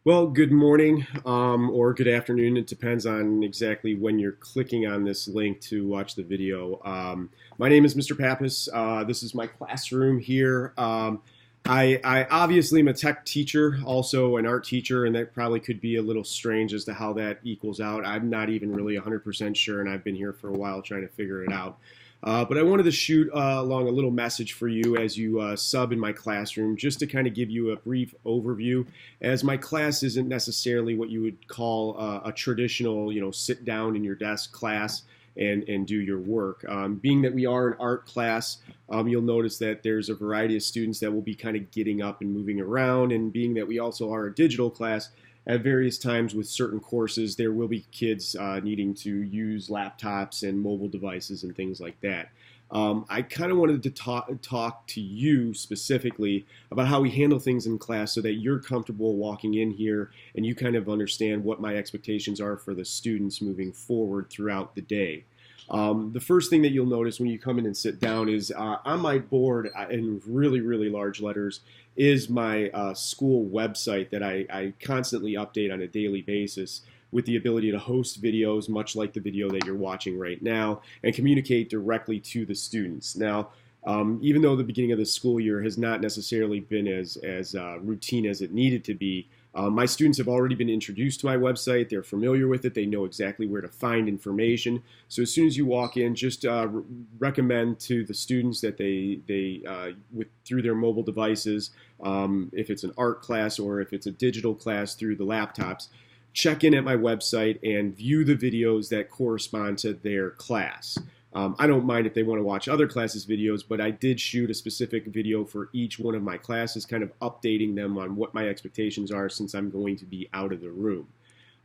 Well, good morning or good afternoon. It depends on exactly when you're clicking on this link to watch the video. My name is Mr. Pappas. This is my classroom here. I obviously am a tech teacher, also an art teacher, and that probably could be a little strange as to how that equals out. I'm not even really 100% sure, and I've been here for a while trying to figure it out. But I wanted to shoot along a little message for you as you sub in my classroom, just to kind of give you a brief overview, as my class isn't necessarily what you would call a traditional, sit down in your desk class and do your work. Being that we are an art class, you'll notice that there's a variety of students that will be kind of getting up and moving around, and being that we also are a digital class, at various times with certain courses, there will be kids needing to use laptops and mobile devices and things like that. I kind of wanted to talk to you specifically about how we handle things in class so that you're comfortable walking in here and you kind of understand what my expectations are for the students moving forward throughout the day. The first thing that you'll notice when you come in and sit down is on my board in really, really large letters is my school website that I constantly update on a daily basis, with the ability to host videos much like the video that you're watching right now and communicate directly to the students. Now, even though the beginning of the school year has not necessarily been as routine as it needed to be, my students have already been introduced to my website. They're familiar with it. They know exactly where to find information. So as soon as you walk in, just recommend to the students that through their mobile devices, if it's an art class or if it's a digital class through the laptops, check in at my website and view the videos that correspond to their class. I don't mind if they want to watch other classes' videos, but I did shoot a specific video for each one of my classes, kind of updating them on what my expectations are since I'm going to be out of the room.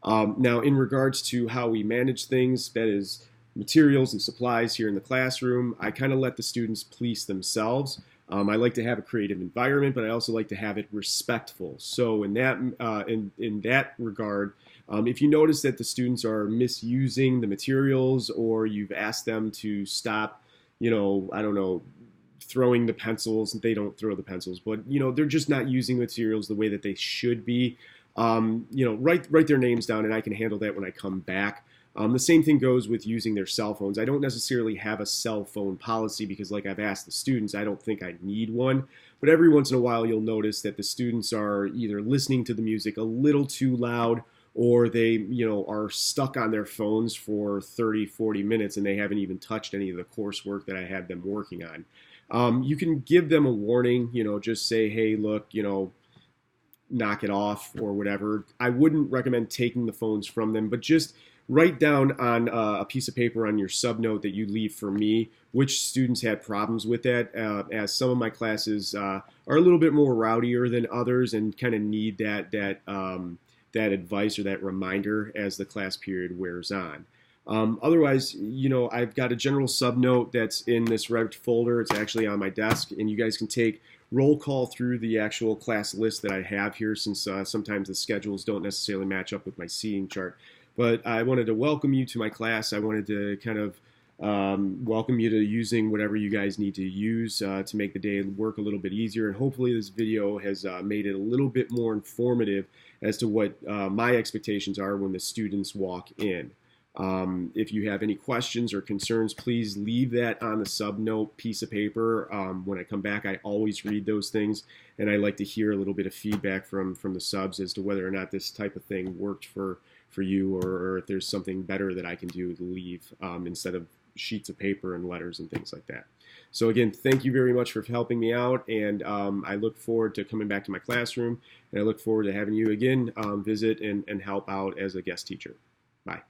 Now, in regards to how we manage things, that is materials and supplies here in the classroom, I kind of let the students police themselves. I like to have a creative environment, but I also like to have it respectful. So in that regard, if you notice that the students are misusing the materials, or you've asked them to stop, I don't know, throwing the pencils, and they don't throw the pencils, but they're just not using materials the way that they should be. Write their names down, and I can handle that when I come back. The same thing goes with using their cell phones. I don't necessarily have a cell phone policy because, like I've asked the students, I don't think I need one. But every once in a while, you'll notice that the students are either listening to the music a little too loud, or they, are stuck on their phones for 30, 40 minutes and they haven't even touched any of the coursework that I had them working on. You can give them a warning, just say, hey, look, knock it off or whatever. I wouldn't recommend taking the phones from them, but just write down on a piece of paper on your subnote that you leave for me which students had problems with that, as some of my classes are a little bit more rowdier than others and kind of need that advice or that reminder as the class period wears on. Otherwise, I've got a general subnote that's in this red folder. It's actually on my desk, and you guys can take roll call through the actual class list that I have here, since sometimes the schedules don't necessarily match up with my seating chart. But I wanted to welcome you to my class. I wanted to kind of welcome you to using whatever you guys need to use to make the day work a little bit easier. And hopefully this video has made it a little bit more informative as to what my expectations are when the students walk in. If you have any questions or concerns, please leave that on the subnote piece of paper. When I come back, I always read those things, and I like to hear a little bit of feedback from the subs as to whether or not this type of thing worked for you, or if there's something better that I can do to leave instead of sheets of paper and letters and things like that. So again, thank you very much for helping me out, and I look forward to coming back to my classroom, and I look forward to having you again visit and help out as a guest teacher. Bye.